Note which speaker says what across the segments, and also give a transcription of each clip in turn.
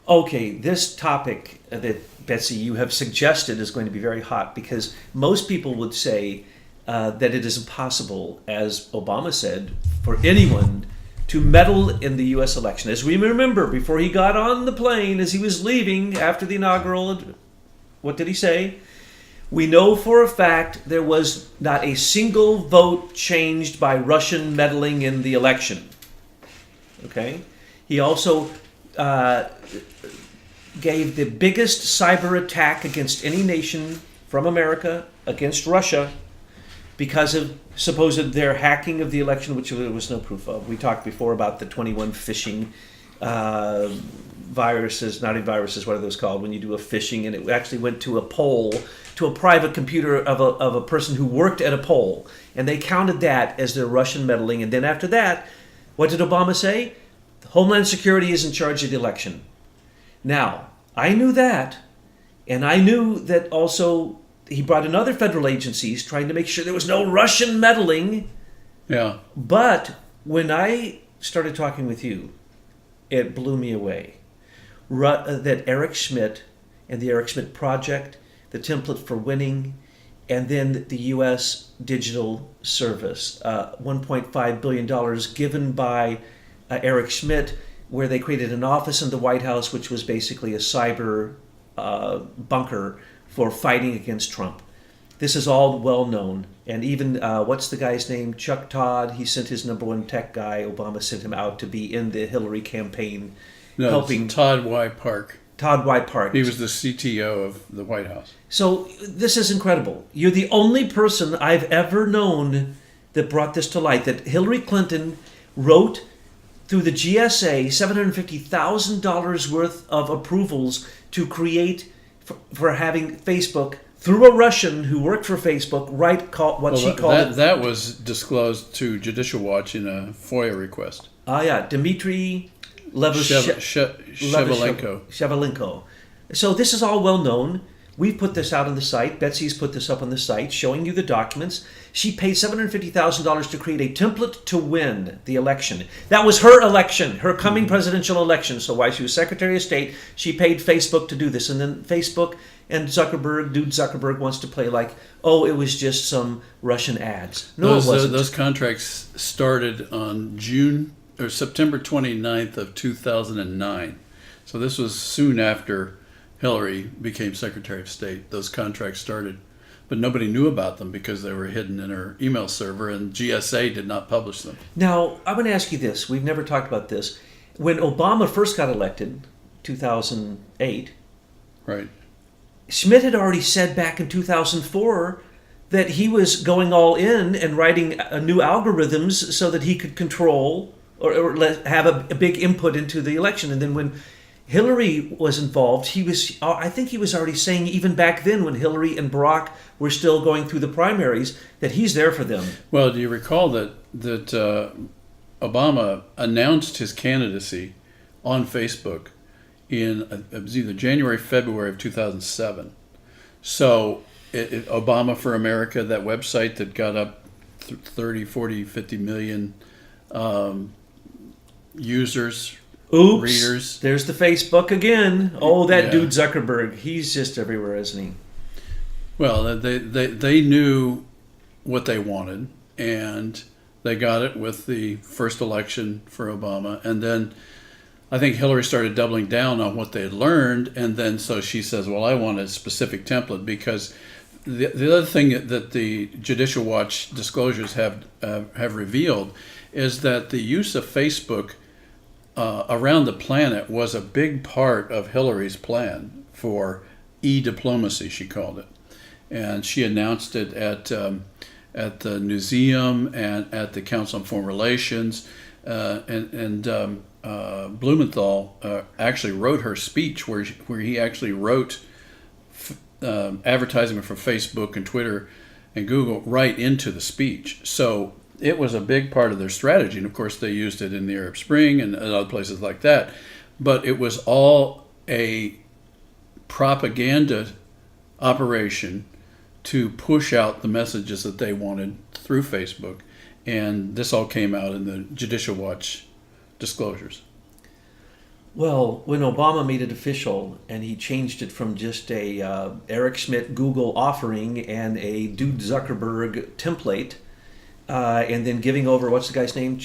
Speaker 1: Okay, this topic that, Betsy, you have suggested is going to be very hot because most people would say that it is impossible, as Obama said, for anyone to meddle in the U.S. election. As we remember, before he got on the plane, as he was leaving after the inaugural, what did he say? We know for a fact there was not a single vote changed by Russian meddling in the election. Okay? He also gave the biggest cyber attack against any nation from America against Russia because of supposed their hacking of the election, which there was no proof of. We talked before about the 21 phishing viruses, not viruses, what are those called, when you do a phishing, and it actually went to a poll, to a private computer of a person who worked at a poll, and they counted that as their Russian meddling. And then after that, what did Obama say? Homeland Security is in charge of the election. Now, I knew that, and I knew that also he brought in other federal agencies trying to make sure there was no Russian meddling.
Speaker 2: Yeah.
Speaker 1: But when I started talking with you, it blew me away. That Eric Schmidt and the Eric Schmidt Project, the template for winning, and then the U.S. Digital Service, $1.5 billion given by Eric Schmidt, where they created an office in the White House, which was basically a cyber bunker for fighting against Trump. This is all well known. And even, what's the guy's name? Chuck Todd, he sent his number one tech guy. Obama sent him out to be in the Hillary campaign.
Speaker 2: No,
Speaker 1: helping
Speaker 2: Todd Y. Park.
Speaker 1: Todd Y. Park.
Speaker 2: He was the CTO of the White House.
Speaker 1: So this is incredible. You're the only person I've ever known that brought this to light, that Hillary Clinton wrote through the GSA $750,000 worth of approvals to create for having Facebook through a Russian who worked for Facebook write she called it.
Speaker 2: That was disclosed to Judicial Watch in a FOIA request.
Speaker 1: Dmitry Shevelenko. So this is all well known. We've put this out on the site. Betsy's put this up on the site, showing you the documents. She paid $750,000 to create a template to win the election. That was her election, her coming presidential election. So while she was Secretary of State, she paid Facebook to do this. And then Facebook and Zuckerberg wants to play like, oh, it was just some Russian ads. No, it wasn't.
Speaker 2: Those contracts started on September 29th of 2009. So this was soon after Hillary became Secretary of State. Those contracts started, but nobody knew about them because they were hidden in her email server, and GSA did not publish them.
Speaker 1: Now, I'm going to ask you this. We've never talked about this. When Obama first got elected, 2008,
Speaker 2: right?
Speaker 1: Schmidt had already said back in 2004 that he was going all in and writing new algorithms so that he could control or have a big input into the election. And then when Hillary was involved, I think he was already saying even back then when Hillary and Barack were still going through the primaries that he's there for them.
Speaker 2: Well, do you recall that Obama announced his candidacy on Facebook in it was either January, February of 2007. So Obama for America, that website that got up 30, 40, 50 million users,
Speaker 1: Oops,
Speaker 2: readers.
Speaker 1: There's the Facebook again. Oh, that
Speaker 2: Yeah.
Speaker 1: dude Zuckerberg. He's just everywhere, isn't he?
Speaker 2: Well, they knew what they wanted, and they got it with the first election for Obama. And then I think Hillary started doubling down on what they had learned, and then so she says, well, I want a specific template, because the other thing that the Judicial Watch disclosures have revealed is that the use of Facebook around the planet was a big part of Hillary's plan for e-diplomacy, she called it. And she announced it at the museum and at the Council on Foreign Relations. Blumenthal actually wrote her speech where he actually wrote advertisement for Facebook and Twitter and Google right into the speech. So it was a big part of their strategy. And of course, they used it in the Arab Spring and other places like that. But it was all a propaganda operation to push out the messages that they wanted through Facebook. And this all came out in the Judicial Watch disclosures.
Speaker 1: Well, when Obama made it official and he changed it from just a Eric Schmidt Google offering and a Dude Zuckerberg template, and then giving over, what's the guy's name?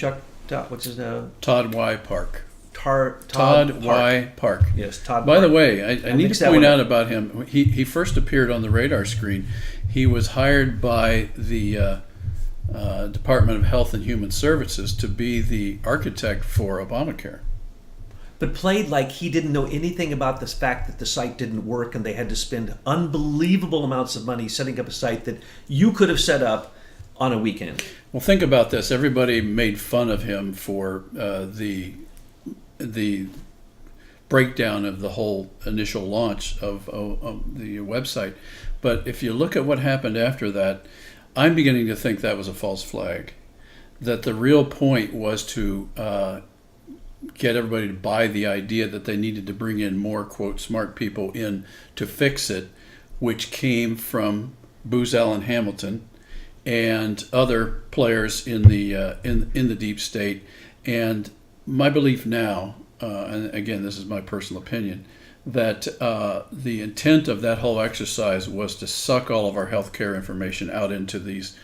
Speaker 1: What's his name?
Speaker 2: Todd Y. Park.
Speaker 1: Todd
Speaker 2: Todd Y. Park.
Speaker 1: Yes, Todd
Speaker 2: By
Speaker 1: Park.
Speaker 2: the way, I need
Speaker 1: mixed
Speaker 2: to
Speaker 1: that
Speaker 2: point
Speaker 1: one
Speaker 2: out
Speaker 1: up.
Speaker 2: about him. He first appeared on the radar screen. He was hired by the Department of Health and Human Services to be the architect for Obamacare.
Speaker 1: But played like he didn't know anything about the fact that the site didn't work and they had to spend unbelievable amounts of money setting up a site that you could have set up on a weekend.
Speaker 2: Well, think about this. Everybody made fun of him for the breakdown of the whole initial launch of the website. But if you look at what happened after that, I'm beginning to think that was a false flag. That the real point was to get everybody to buy the idea that they needed to bring in more, quote, smart people in to fix it, which came from Booz Allen Hamilton and other players in the deep state. And my belief now, and again, this is my personal opinion, that the intent of that whole exercise was to suck all of our healthcare information out into these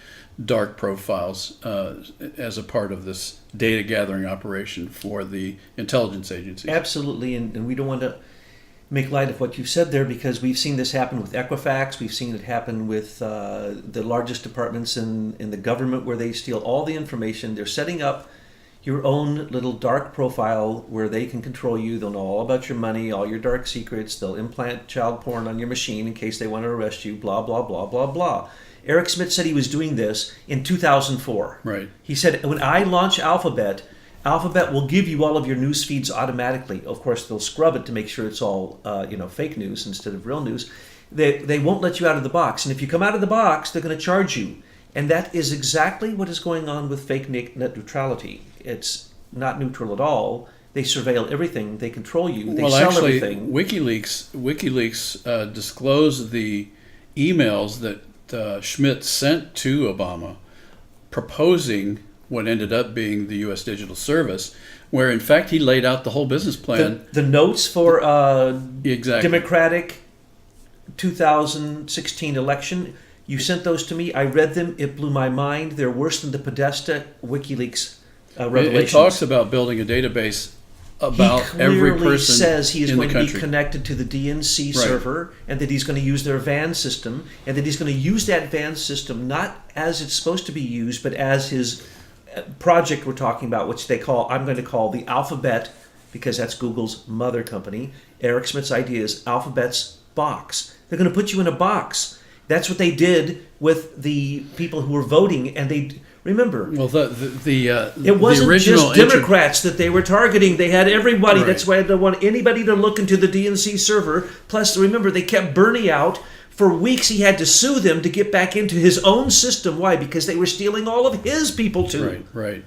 Speaker 2: dark profiles as a part of this data gathering operation for the intelligence agencies.
Speaker 1: Absolutely, and we don't want to make light of what you've said there because we've seen this happen with Equifax. We've seen it happen with the largest departments in the government where they steal all the information. They're setting up your own little dark profile where they can control you. They'll know all about your money, all your dark secrets. They'll implant child porn on your machine in case they want to arrest you, blah, blah, blah, blah, blah. Eric Schmidt said he was doing this in 2004.
Speaker 2: Right.
Speaker 1: He said, when I launch Alphabet will give you all of your news feeds automatically. Of course, they'll scrub it to make sure it's all fake news instead of real news. They won't let you out of the box. And if you come out of the box, they're going to charge you. And that is exactly what is going on with fake net neutrality. It's not neutral at all. They surveil everything. They control you. They sell everything.
Speaker 2: WikiLeaks disclosed the emails that Schmidt sent to Obama proposing what ended up being the U.S. Digital Service, where in fact he laid out the whole business plan.
Speaker 1: The notes for
Speaker 2: Exactly.
Speaker 1: Democratic 2016 election, you sent those to me. I read them. It blew my mind. They're worse than the Podesta WikiLeaks revelations.
Speaker 2: It talks about building a database about every person
Speaker 1: says he is
Speaker 2: in
Speaker 1: going
Speaker 2: the
Speaker 1: to be
Speaker 2: country.
Speaker 1: connected to the DNC
Speaker 2: Right.
Speaker 1: server and that he's going to use their VAN system and that he's going to use that VAN system not as it's supposed to be used but as his project we're talking about, which I'm going to call the Alphabet, because that's Google's mother company. Eric Schmidt's idea is Alphabet's box. They're going to put you in a box. That's what they did with the people who were voting, and they remember.
Speaker 2: Well,
Speaker 1: It wasn't
Speaker 2: the original
Speaker 1: just Democrats that they were targeting. They had everybody.
Speaker 2: Right.
Speaker 1: That's why they want anybody to look into the DNC server. Plus, remember, they kept Bernie out. For weeks, he had to sue them to get back into his own system. Why? Because they were stealing all of his people, too.
Speaker 2: Right.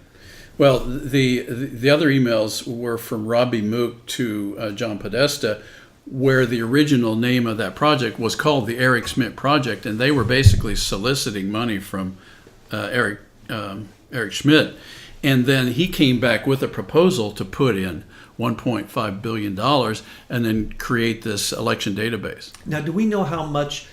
Speaker 2: Well, the other emails were from Robbie Mook to John Podesta, where the original name of that project was called the Eric Schmidt Project, and they were basically soliciting money from Eric Schmidt. And then he came back with a proposal to put in $1.5 billion and then create this election database.
Speaker 1: Now, do we know how much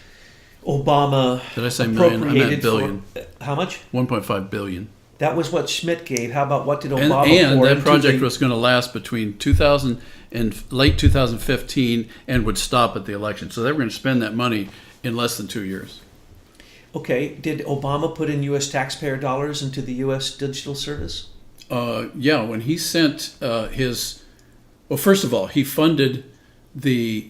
Speaker 1: Obama
Speaker 2: Did I say million? I meant
Speaker 1: appropriated
Speaker 2: billion.
Speaker 1: for? How much?
Speaker 2: 1.5 billion.
Speaker 1: That was what Schmidt gave. How about what did
Speaker 2: And
Speaker 1: Obama pour
Speaker 2: that
Speaker 1: into
Speaker 2: project
Speaker 1: the-
Speaker 2: was going to last between 2000 and late 2015 and would stop at the election. So they were going to spend that money in less than 2 years.
Speaker 1: Okay, did Obama put in U.S. taxpayer dollars into the U.S. Digital Service?
Speaker 2: Yeah, when he sent well, first of all, he funded the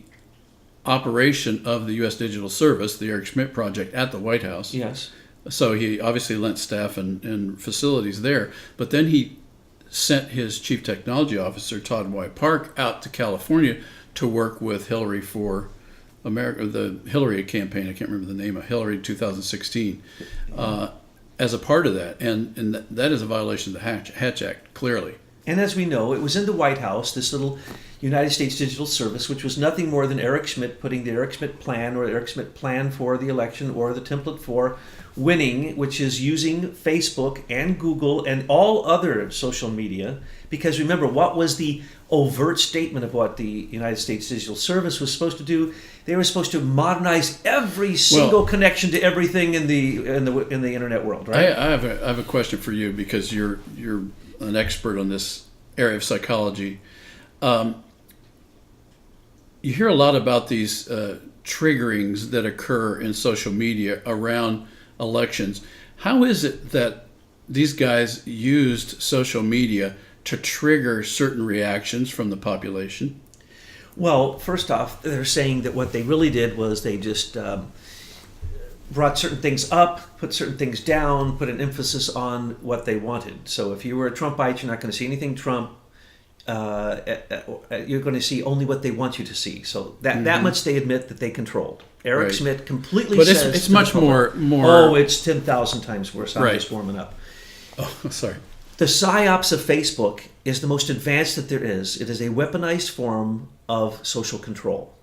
Speaker 2: operation of the U.S. Digital Service, the Eric Schmidt Project, at the White House.
Speaker 1: Yes.
Speaker 2: So he obviously lent staff and facilities there. But then he sent his chief technology officer, Todd Y. Park, out to California to work with Hillary for the Hillary campaign. I can't remember the name of Hillary 2016. As a part of that. And that is a violation of the Hatch Act, clearly.
Speaker 1: And as we know, it was in the White House, this little United States Digital Service, which was nothing more than Eric Schmidt putting the Eric Schmidt plan or Eric Schmidt plan for the election or the template for winning, which is using Facebook and Google and all other social media. Because remember, what was the overt statement of what the United States Digital Service was supposed to do? They were supposed to modernize every single connection to everything in the internet world, right?
Speaker 2: I have a question for you, because you're an expert on this area of psychology. You hear a lot about these triggerings that occur in social media around elections. How is it that these guys used social media to trigger certain reactions from the population?
Speaker 1: Well, first off, they're saying that what they really did was they just brought certain things up, put certain things down, put an emphasis on what they wanted. So if you were a Trumpite, you're not going to see anything Trump. You're going to see only what they want you to see. So that much they admit that they controlled. Eric Schmidt completely says...
Speaker 2: But it's much more...
Speaker 1: Oh, it's 10,000 times worse. I'm just warming up.
Speaker 2: Oh, sorry.
Speaker 1: The psyops of Facebook is the most advanced that there is. It is a weaponized form of social control.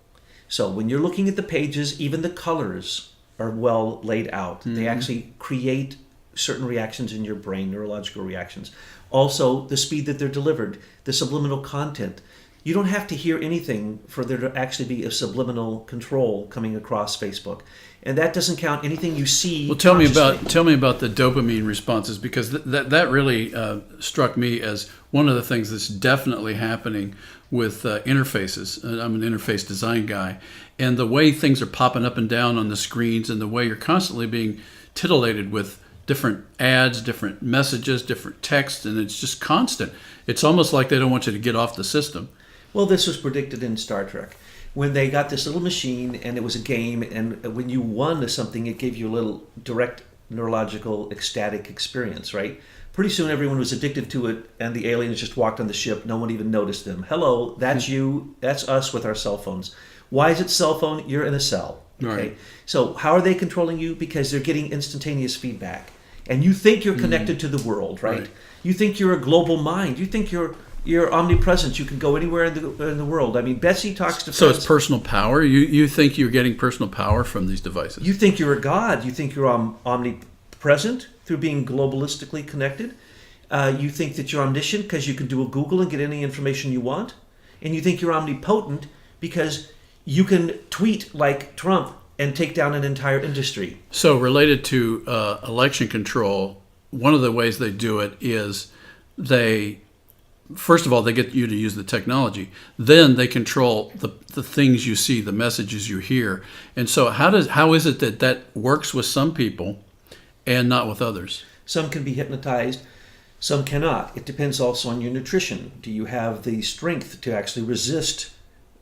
Speaker 1: So when you're looking at the pages, even the colors are well laid out. They actually create certain reactions in your brain, neurological reactions. Also, the speed that they're delivered, the subliminal content. You don't have to hear anything for there to actually be a subliminal control coming across Facebook. And that doesn't count anything you see.
Speaker 2: Well, tell me about the dopamine responses, because that really struck me as one of the things that's definitely happening with interfaces. I'm an interface design guy, and the way things are popping up and down on the screens, and the way you're constantly being titillated with different ads, different messages, different text, and it's just constant. It's almost like they don't want you to get off the system.
Speaker 1: Well, this was predicted in Star Trek. When they got this little machine and it was a game, and when you won something, it gave you a little direct neurological ecstatic experience, right? Pretty soon everyone was addicted to it, and the aliens just walked on the ship. No one even noticed them. Hello, that's you. That's us with our cell phones. Why is it cell phone? You're in a cell. Okay.
Speaker 2: Right.
Speaker 1: So how are they controlling you? Because they're getting instantaneous feedback. And you think you're connected to the world, right? You think you're a global mind. You think you're omnipresent. You can go anywhere in the world. I mean, Betsy talks to friends.
Speaker 2: So it's personal power? You think you're getting personal power from these devices?
Speaker 1: You think you're a god. You think you're omnipresent through being globalistically connected. You think that you're omniscient because you can do a Google and get any information you want. And you think you're omnipotent because you can tweet like Trump and take down an entire industry.
Speaker 2: So related to election control, one of the ways they do it is first of all, they get you to use the technology. Then they control the things you see, the messages you hear. And so how is it that works with some people and not with others?
Speaker 1: Some can be hypnotized, some cannot. It depends also on your nutrition. Do you have the strength to actually resist,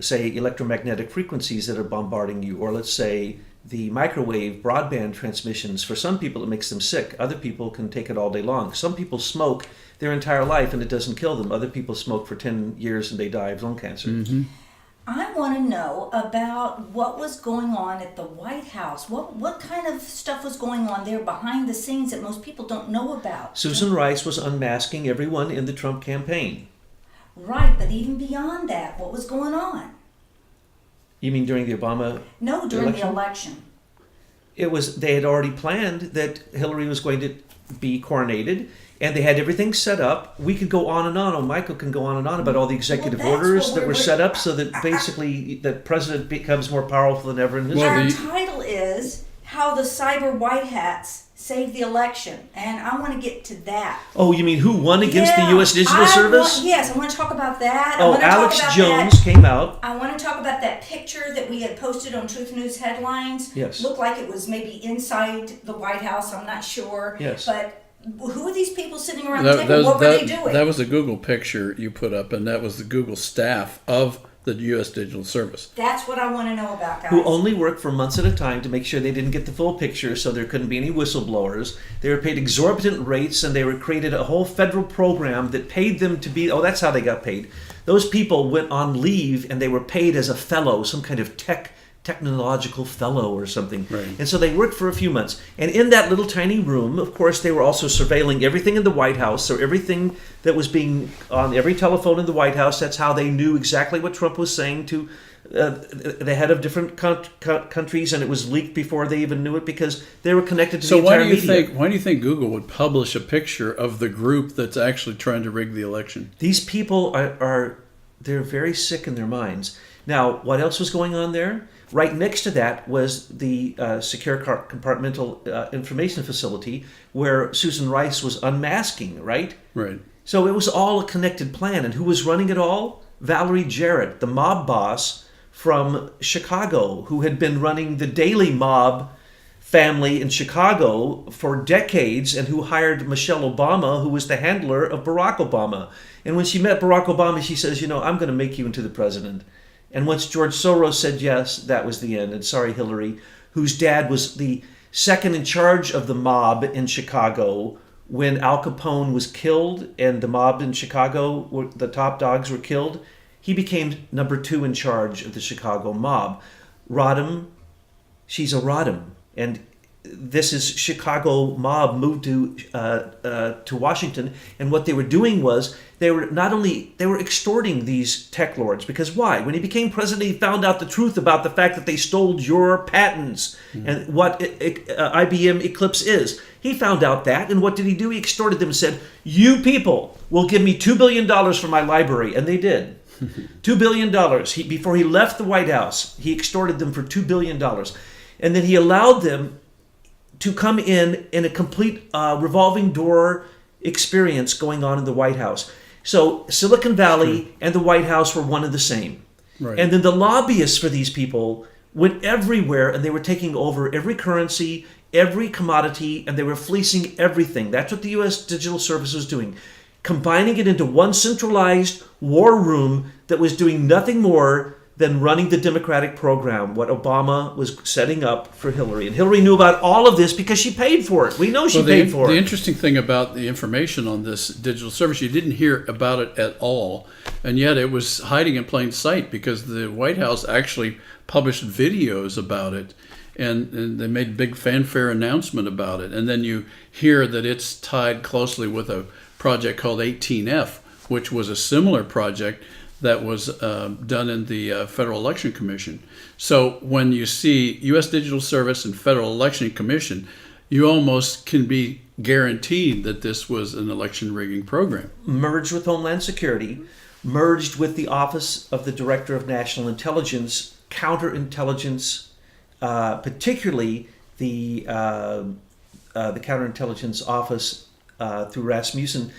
Speaker 1: say, electromagnetic frequencies that are bombarding you? Or let's say the microwave broadband transmissions. For some people it makes them sick. Other people can take it all day long. Some people smoke their entire life and it doesn't kill them. Other people smoke for 10 years and they die of lung cancer.
Speaker 3: I want to know about what was going on at the White House. What kind of stuff was going on there behind the scenes that most people don't know about?
Speaker 1: Susan Rice was unmasking everyone in the Trump campaign.
Speaker 3: Right, but even beyond that, what was going on?
Speaker 1: You mean during the Obama
Speaker 3: No, during
Speaker 1: election?
Speaker 3: the election.
Speaker 1: They had already planned that Hillary was going to be coronated, and they had everything set up. We could go on and on, or Michael can go on and on about all the executive orders that were set up so that basically the president becomes more powerful than ever in history.
Speaker 3: Our title is How the Cyber White Hats Saved the Election, and I want to get to that.
Speaker 1: Oh, you mean who won against the U.S. Digital Service?
Speaker 3: Yes, I want to talk about that.
Speaker 1: Oh, Alex Jones came out.
Speaker 3: I want to talk about that picture that we had posted on Truth News headlines.
Speaker 1: Yes.
Speaker 3: Looked like it was maybe inside the White House. I'm not sure.
Speaker 1: Yes.
Speaker 3: But who are these people sitting around the table? What were they doing?
Speaker 2: That was a Google picture you put up, and that was the Google staff of the U.S. Digital Service.
Speaker 3: That's what I want to know about, guys.
Speaker 1: Who only worked for months at a time to make sure they didn't get the full picture, so there couldn't be any whistleblowers. They were paid exorbitant rates, and they were created a whole federal program that paid them to be. Oh, that's how they got paid. Those people went on leave, and they were paid as a fellow, some kind of tech technological fellow or something.
Speaker 2: Right.
Speaker 1: And so they worked for a few months. And in that little tiny room, of course, they were also surveilling everything in the White House. So everything that was being on every telephone in the White House, that's how they knew exactly what Trump was saying to the head of different countries, and it was leaked before they even knew it because they were connected to the entire media.
Speaker 2: Why do you think Google would publish a picture of the group that's actually trying to rig the election?
Speaker 1: These people they're very sick in their minds. Now, what else was going on there? Right next to that was the secure compartmental information facility where Susan Rice was unmasking, right?
Speaker 2: Right.
Speaker 1: So it was all a connected plan. And who was running it all? Valerie Jarrett, the mob boss from Chicago, who had been running the Daily Mob family in Chicago for decades and who hired Michelle Obama, who was the handler of Barack Obama. And when she met Barack Obama, she says, I'm going to make you into the president. And once George Soros said yes, that was the end. And sorry, Hillary, whose dad was the second in charge of the mob in Chicago when Al Capone was killed and the mob in Chicago, the top dogs were killed, he became number 2 in charge of the Chicago mob. Rodham, she's a Rodham. And this is Chicago mob moved to Washington, and what they were doing was they were extorting these tech lords, because why? When he became president, he found out the truth about the fact that they stole your patents and what IBM Eclipse is. He found out that, and what did he do? He extorted them and said, "You people will give me $2 billion for my library," and they did. $2 billion. Before he left the White House, he extorted them for $2 billion, and then he allowed them to come in a complete revolving door experience going on in the White House. So Silicon Valley and the White House were one and the same.
Speaker 2: Right.
Speaker 1: And then the lobbyists for these people went everywhere, and they were taking over every currency, every commodity, and they were fleecing everything. That's what the U.S. Digital Service was doing, combining it into one centralized war room that was doing nothing more than running the Democratic program, what Obama was setting up for Hillary. And Hillary knew about all of this because she paid for it. We know she paid for it.
Speaker 2: The interesting thing about the information on this digital service, you didn't hear about it at all, and yet it was hiding in plain sight because the White House actually published videos about it, and they made a big fanfare announcement about it. And then you hear that it's tied closely with a project called 18F, which was a similar project that was done in the Federal Election Commission. So when you see U.S. Digital Service and Federal Election Commission, you almost can be guaranteed that this was an election rigging program.
Speaker 1: Merged with Homeland Security, merged with the Office of the Director of National Intelligence, counterintelligence, particularly the counterintelligence office through Rasmussen,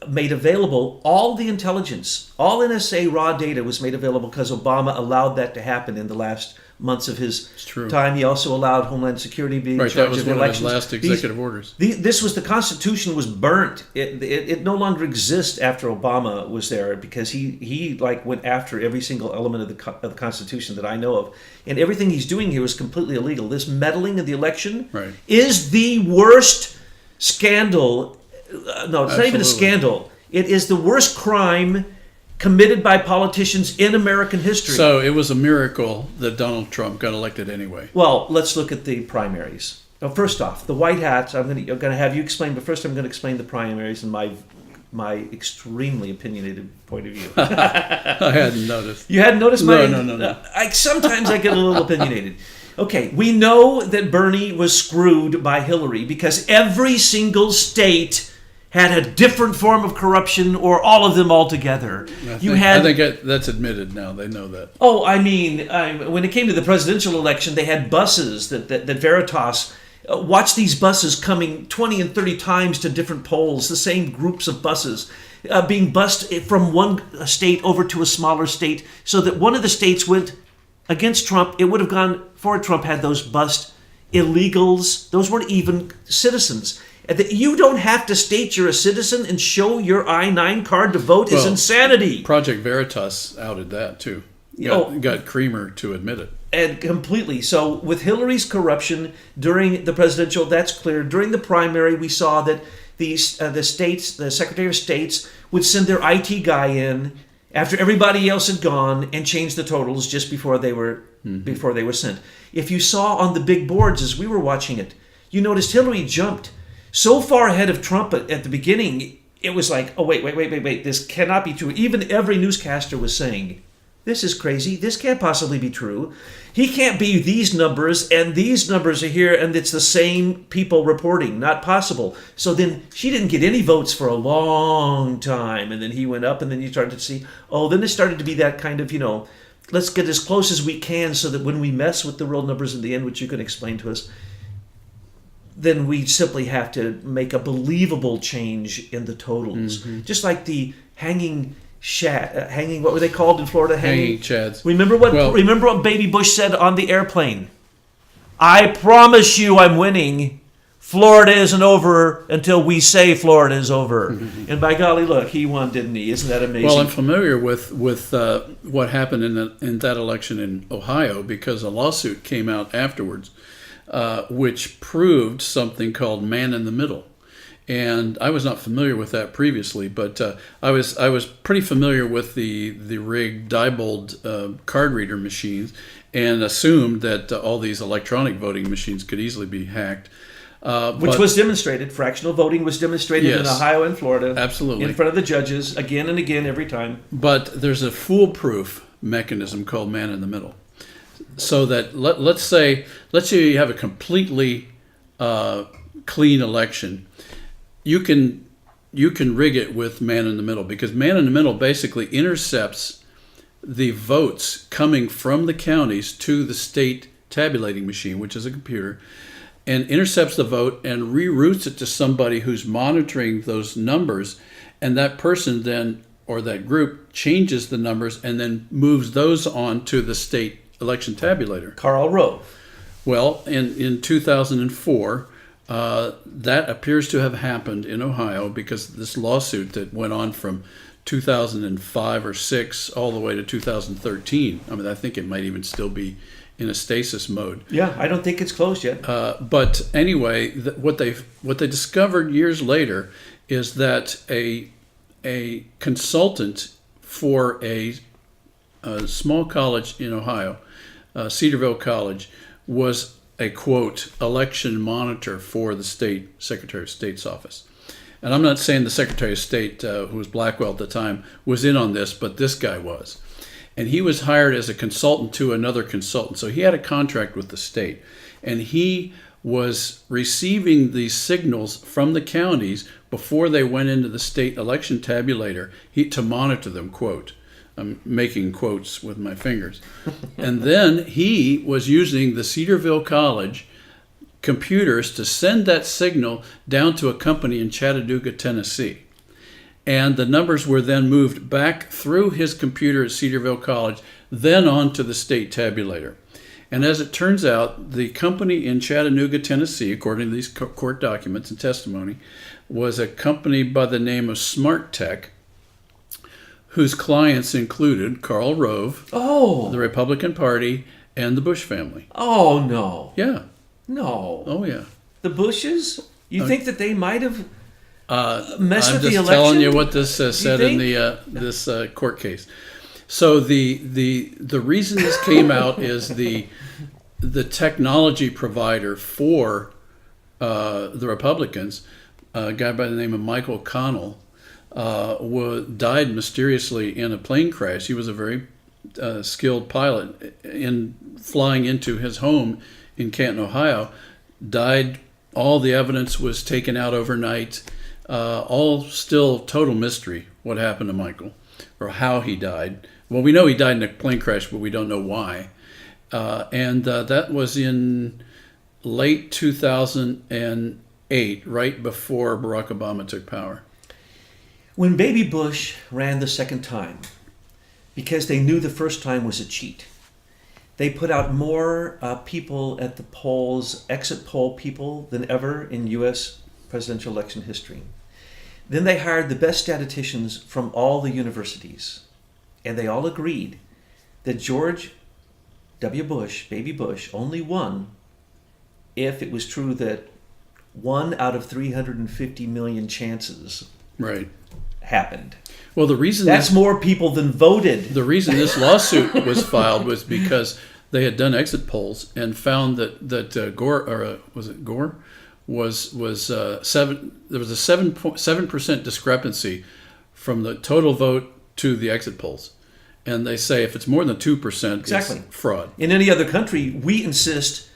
Speaker 1: made available all the intelligence. All NSA raw data was made available because Obama allowed that to happen in the last months of his time. He also allowed Homeland Security to be in charge of the elections.
Speaker 2: That was one of his last executive orders.
Speaker 1: This was the Constitution was burnt. It no longer exists after Obama was there because he went after every single element of the Constitution that I know of, and everything he's doing here is completely illegal. This meddling in the election is the worst scandal. No, it's not even a scandal. It is the worst crime committed by politicians in American history.
Speaker 2: So it was a miracle that Donald Trump got elected anyway.
Speaker 1: Well, let's look at the primaries. Now, first off, the White Hats, I'm going to have you explain, but first I'm going to explain the primaries in my extremely opinionated point of view.
Speaker 2: I hadn't noticed.
Speaker 1: You hadn't noticed
Speaker 2: No.
Speaker 1: Sometimes I get a little opinionated. Okay, we know that Bernie was screwed by Hillary because every single state had a different form of corruption, or all of them altogether.
Speaker 2: I think that's admitted now. They know that.
Speaker 1: Oh, I mean, when it came to the presidential election, they had buses that Veritas watched these buses coming 20 and 30 times to different polls, the same groups of buses being bussed from one state over to a smaller state, so that one of the states went against Trump. It would have gone for Trump had those bussed illegals. Those weren't even citizens. You don't have to state you're a citizen and show your I-9 card to vote is insanity.
Speaker 2: Project Veritas outed that too. Got Creamer to admit it.
Speaker 1: And completely. So with Hillary's corruption during the presidential, that's clear. During the primary, we saw that the Secretary of States would send their IT guy in after everybody else had gone, and changed the totals just before they were sent. If you saw on the big boards as we were watching it, you noticed Hillary jumped so far ahead of Trump at the beginning. It was like, oh, wait, this cannot be true. Even every newscaster was saying, this is crazy. This can't possibly be true. He can't be these numbers, and these numbers are here, and it's the same people reporting. Not possible. So then she didn't get any votes for a long time, and then he went up, and then you started to see, then it started to be that kind of, let's get as close as we can so that when we mess with the real numbers in the end, which you can explain to us, then we simply have to make a believable change in the totals. Mm-hmm. Just like the hanging, what were they called in Florida?
Speaker 2: Hanging chads.
Speaker 1: Remember what Baby Bush said on the airplane? I promise you I'm winning. Florida isn't over until we say Florida is over. Mm-hmm. And by golly, look, he won, didn't he? Isn't that amazing?
Speaker 2: Well, I'm familiar with what happened in that election in Ohio because a lawsuit came out afterwards, which proved something called man in the middle. And I was not familiar with that previously, but I was pretty familiar with the rigged Diebold card reader machines and assumed that all these electronic voting machines could easily be hacked.
Speaker 1: Which was demonstrated. Fractional voting was demonstrated in Ohio and Florida.
Speaker 2: Absolutely.
Speaker 1: In front of the judges, again and again, every time.
Speaker 2: But there's a foolproof mechanism called man in the middle. So that let's say you have a completely clean election. You can rig it with man in the middle because man in the middle basically intercepts the votes coming from the counties to the state tabulating machine, which is a computer, and intercepts the vote and reroutes it to somebody who's monitoring those numbers, and that person then, or that group, changes the numbers and then moves those on to the state election tabulator.
Speaker 1: Karl Rove.
Speaker 2: Well, in 2004, that appears to have happened in Ohio because this lawsuit that went on from 2005 or 6 all the way to 2013. I mean, I think it might even still be in a stasis mode.
Speaker 1: Yeah, I don't think it's closed yet.
Speaker 2: But anyway, what they discovered years later is that a consultant for a small college in Ohio, Cedarville College, was a, quote, election monitor for the state Secretary of State's office. And I'm not saying the Secretary of State, who was Blackwell at the time, was in on this, but this guy was. And he was hired as a consultant to another consultant. So he had a contract with the state. And he was receiving these signals from the counties before they went into the state election tabulator to monitor them, quote. I'm making quotes with my fingers. And then he was using the Cedarville College computers to send that signal down to a company in Chattanooga, Tennessee. And the numbers were then moved back through his computer at Cedarville College, then on to the state tabulator. And as it turns out, the company in Chattanooga, Tennessee, according to these court documents and testimony, was a company by the name of Smart Tech, whose clients included Karl Rove, the Republican Party, and the Bush family.
Speaker 1: Oh, no.
Speaker 2: Yeah.
Speaker 1: No.
Speaker 2: Oh, yeah.
Speaker 1: The Bushes? You think that they might have messed with the election?
Speaker 2: I'm just telling you what this said in the this court case. So the reason this came out is the technology provider for the Republicans, a guy by the name of Michael Connell, died mysteriously in a plane crash. He was a very skilled pilot in flying into his home in Canton, Ohio. Died. All the evidence was taken out overnight. All still total mystery what happened to Michael or how he died. Well, we know he died in a plane crash, but we don't know why. And that was in late 2008, right before Barack Obama took power.
Speaker 1: When Baby Bush ran the second time, because they knew the first time was a cheat, they put out more people at the polls, exit poll people, than ever in U.S. presidential election history. Then they hired the best statisticians from all the universities, and they all agreed that George W. Bush, Baby Bush, only won if it was true that 1 out of 350 million chances
Speaker 2: right
Speaker 1: happened.
Speaker 2: Well, the reason
Speaker 1: That's more people than voted.
Speaker 2: the reason this lawsuit was filed was because they had done exit polls and found that Gore, or was it Gore, was seven. There was a 7% discrepancy from the total vote to the exit polls, and they say if it's more than 2%,
Speaker 1: Exactly.
Speaker 2: it's fraud.
Speaker 1: In any other country, we insist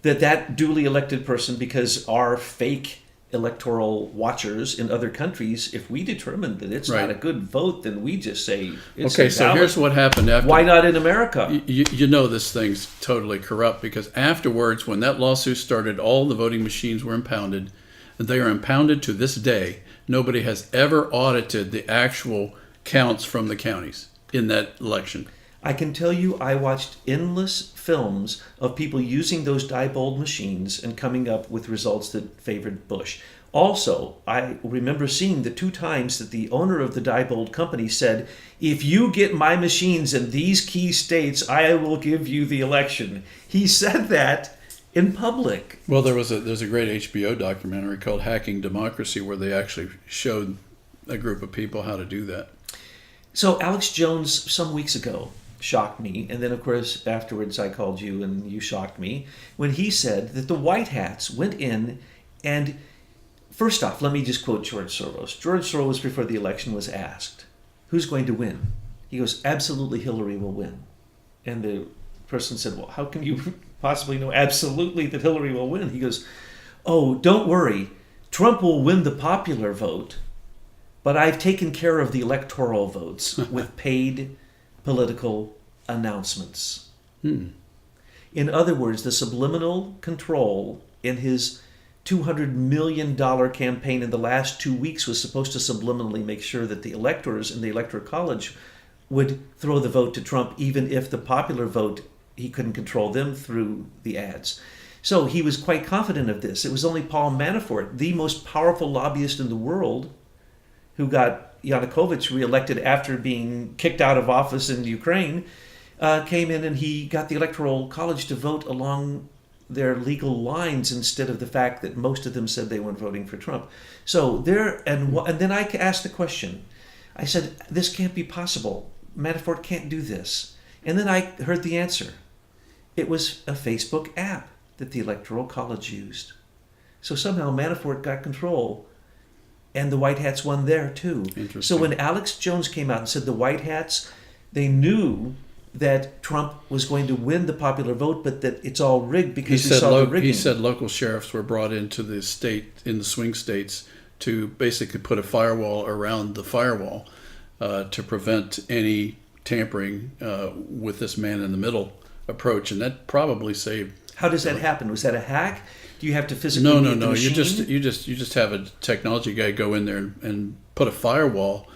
Speaker 1: that duly elected person, because our fake electoral watchers in other countries, if we determine that it's
Speaker 2: Right.
Speaker 1: not a good vote, then we just say it's
Speaker 2: Okay, so
Speaker 1: invalid.
Speaker 2: here's what happened after.
Speaker 1: Why not in America?
Speaker 2: You know this thing's totally corrupt, because afterwards, when that lawsuit started, all the voting machines were impounded. And they are impounded to this day. Nobody has ever audited the actual counts from the counties in that election.
Speaker 1: I can tell you I watched endless films of people using those Diebold machines and coming up with results that favored Bush. Also, I remember seeing the 2 times that the owner of the Diebold company said, if you get my machines in these key states, I will give you the election. He said that in public.
Speaker 2: Well, there's a great HBO documentary called Hacking Democracy where they actually showed a group of people how to do that.
Speaker 1: So Alex Jones, some weeks ago, shocked me, and then of course afterwards I called you and you shocked me when he said that the White Hats went in and, first off, let me just quote George Soros. George Soros, before the election, was asked, who's going to win? He goes, absolutely Hillary will win. And the person said, well, how can you possibly know absolutely that Hillary will win? He goes, oh, don't worry, Trump will win the popular vote, but I've taken care of the electoral votes with paid political announcements. In other words, the subliminal control in his $200 million campaign in the last 2 weeks was supposed to subliminally make sure that the electors in the Electoral College would throw the vote to Trump, even if the popular vote, he couldn't control them through the ads. So he was quite confident of this. It was only Paul Manafort, the most powerful lobbyist in the world, who got Yanukovych reelected after being kicked out of office in Ukraine, came in and he got the Electoral College to vote along their legal lines instead of the fact that most of them said they weren't voting for Trump. So there, and then I asked the question. I said, this can't be possible. Manafort can't do this. And then I heard the answer. It was a Facebook app that the Electoral College used. So somehow Manafort got control, and the White Hats won there too.
Speaker 2: Interesting.
Speaker 1: So when Alex Jones came out and said the White Hats, they knew that Trump was going to win the popular vote, but that it's all rigged because he saw the rigging.
Speaker 2: He said local sheriffs were brought into the state, in the swing states, to basically put a firewall around the firewall to prevent any tampering with this man-in-the-middle approach, and that probably saved.
Speaker 1: How does that happen? Was that a hack? Do you have to physically
Speaker 2: No.
Speaker 1: mute the machine?
Speaker 2: You just have a technology guy go in there and put a firewall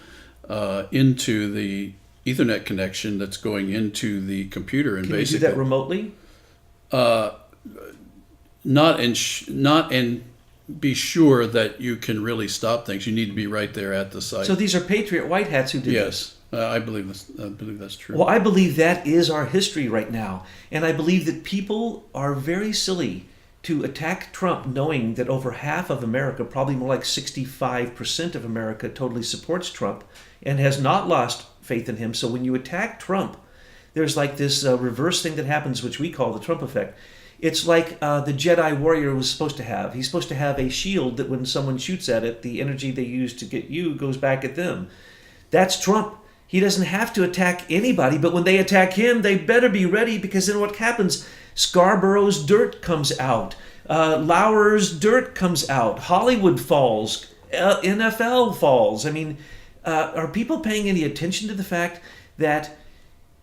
Speaker 2: into the Ethernet connection that's going into the computer, and
Speaker 1: Can
Speaker 2: basically
Speaker 1: you do that remotely?
Speaker 2: not and be sure that you can really stop things. You need to be right there at the site.
Speaker 1: So these are Patriot White Hats who did this.
Speaker 2: Yes, I believe that's true.
Speaker 1: Well, I believe that is our history right now. And I believe that people are very silly to attack Trump knowing that over half of America, probably more like 65% of America, totally supports Trump and has not lost faith in him. So when you attack Trump, there's like this reverse thing that happens, which we call the Trump effect. It's like the Jedi warrior was supposed to have. He's supposed to have a shield that when someone shoots at it, the energy they use to get you goes back at them. That's Trump. He doesn't have to attack anybody, but when they attack him, they better be ready, because then what happens? Scarborough's dirt comes out. Lauer's dirt comes out. Hollywood falls. NFL falls. I mean, are people paying any attention to the fact that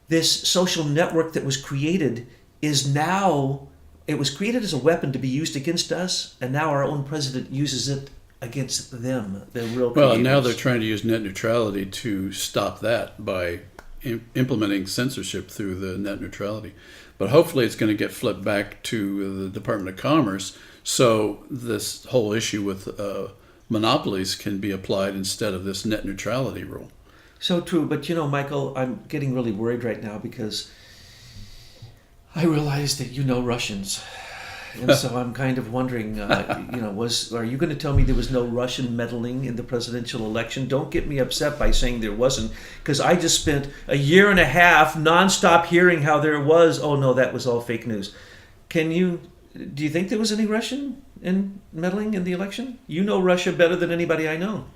Speaker 1: this social network that was created is now, it was created as a weapon to be used against us, and now our own president uses it against them, the real creators.
Speaker 2: Well, now they're trying to use net neutrality to stop that by implementing censorship through the net neutrality. But hopefully it's going to get flipped back to the Department of Commerce, so this whole issue with monopolies can be applied instead of this net neutrality rule.
Speaker 1: So true, but you know, Michael, I'm getting really worried right now because I realize that you know Russians. And so I'm kind of wondering, are you going to tell me there was no Russian meddling in the presidential election? Don't get me upset by saying there wasn't, because I just spent a year and a half nonstop hearing how there was. Oh no, that was all fake news. Do you think there was any Russian meddling in the election? You know Russia better than anybody I know.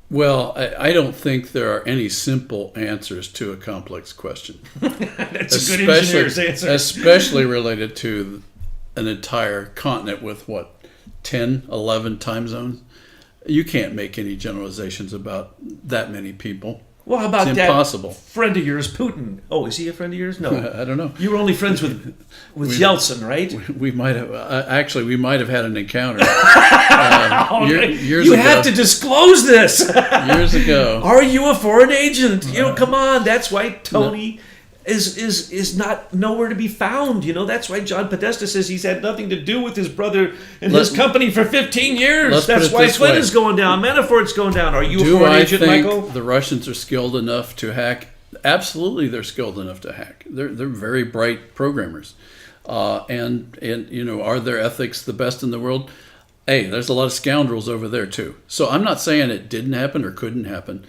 Speaker 2: Well, I don't think there are any simple answers to a complex question.
Speaker 1: That's a good engineer's answer.
Speaker 2: Especially related to an entire continent with, 10, 11 time zones? You can't make any generalizations about that many people.
Speaker 1: Well, how about
Speaker 2: it's
Speaker 1: that
Speaker 2: impossible.
Speaker 1: Friend of yours, Putin? Oh, is he a friend of yours? No.
Speaker 2: I don't know.
Speaker 1: You were only friends with Yeltsin, right?
Speaker 2: We might have we might have had an encounter years
Speaker 1: you
Speaker 2: ago.
Speaker 1: have to disclose this.
Speaker 2: Years ago.
Speaker 1: Are you a foreign agent? Come on. That's why Tony is not nowhere to be found. That's why John Podesta says he's had nothing to do with his brother and his company for 15 years. That's why Flynn is going down. Manafort's going down. Are you a foreign agent, Michael?
Speaker 2: The Russians are skilled enough to hack? Absolutely, they're skilled enough to hack. They're very bright programmers, and are their ethics the best in the world? Hey, there's a lot of scoundrels over there too. So I'm not saying it didn't happen or couldn't happen,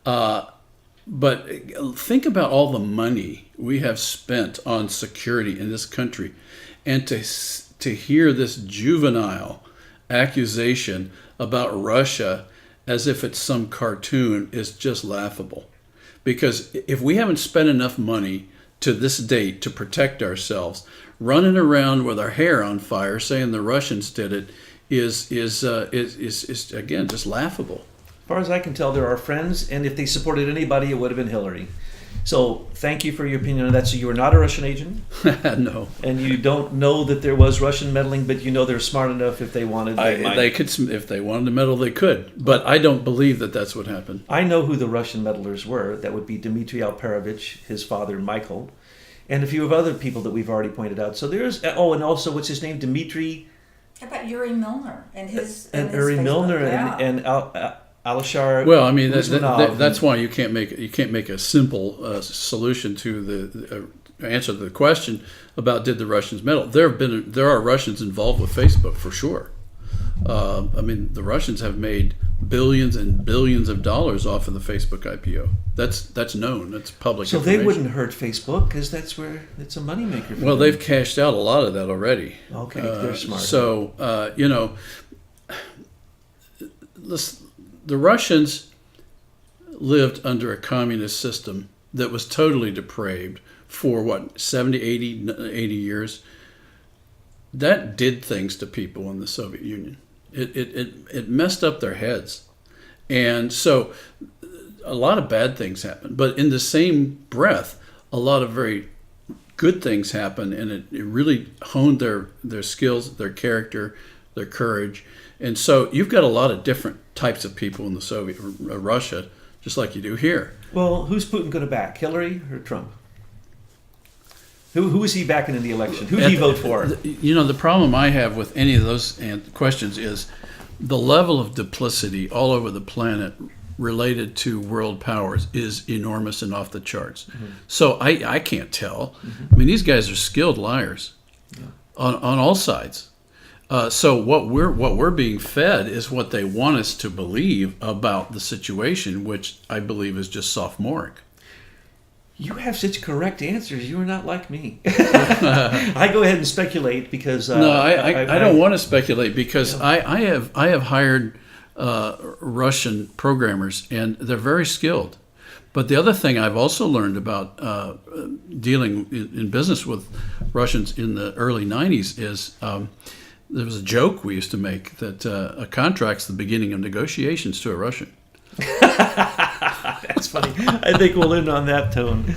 Speaker 2: but think about all the money we have spent on security in this country, and to hear this juvenile accusation about Russia as if it's some cartoon is just laughable. Because if we haven't spent enough money to this date to protect ourselves, running around with our hair on fire saying the Russians did it is again just laughable.
Speaker 1: As far as I can tell, they're our friends, and if they supported anybody, it would have been Hillary. So thank you for your opinion on that. So you were not a Russian agent?
Speaker 2: No.
Speaker 1: And you don't know that there was Russian meddling, but they're smart enough if they wanted.
Speaker 2: They could, if they wanted to meddle, they could. But I don't believe that that's what happened.
Speaker 1: I know who the Russian meddlers were. That would be Dmitry Alperovich, his father Michael, and a few of other people that we've already pointed out. So there's and also what's his name, Dmitry.
Speaker 3: How about Yuri Milner and his
Speaker 1: Yuri Milner and Alashar.
Speaker 2: Well, I mean that's why you can't make a simple solution to the answer to the question about did the Russians meddle. There are Russians involved with Facebook for sure. I mean, the Russians have made billions and billions of dollars off of the Facebook IPO. That's known. That's public.
Speaker 1: So
Speaker 2: information.
Speaker 1: they wouldn't hurt Facebook because that's where it's a moneymaker for them.
Speaker 2: Well, they've cashed out a lot of that already.
Speaker 1: Okay, they're smart.
Speaker 2: So the Russians lived under a communist system that was totally depraved for 70, 80 years. That did things to people in the Soviet Union. It messed up their heads. And so a lot of bad things happened. But in the same breath, a lot of very good things happened, and it really honed their skills, their character, their courage. And so you've got a lot of different types of people in the Soviet Russia, just like you do here.
Speaker 1: Well, who's Putin going to back, Hillary or Trump? Who is he backing in the election? Who did he vote for?
Speaker 2: The problem I have with any of those questions is the level of duplicity all over the planet related to world powers is enormous and off the charts. Mm-hmm. So I can't tell. Mm-hmm. I mean, these guys are skilled liars on all sides. So what we're being fed is what they want us to believe about the situation, which I believe is just sophomoric.
Speaker 1: You have such correct answers. You are not like me. I go ahead and speculate because
Speaker 2: no, I don't want to speculate because I have hired Russian programmers and they're very skilled. But the other thing I've also learned about dealing in business with Russians in the early 90s is there was a joke we used to make that a contract's the beginning of negotiations to a Russian.
Speaker 1: That's funny. I think we'll end on that tone.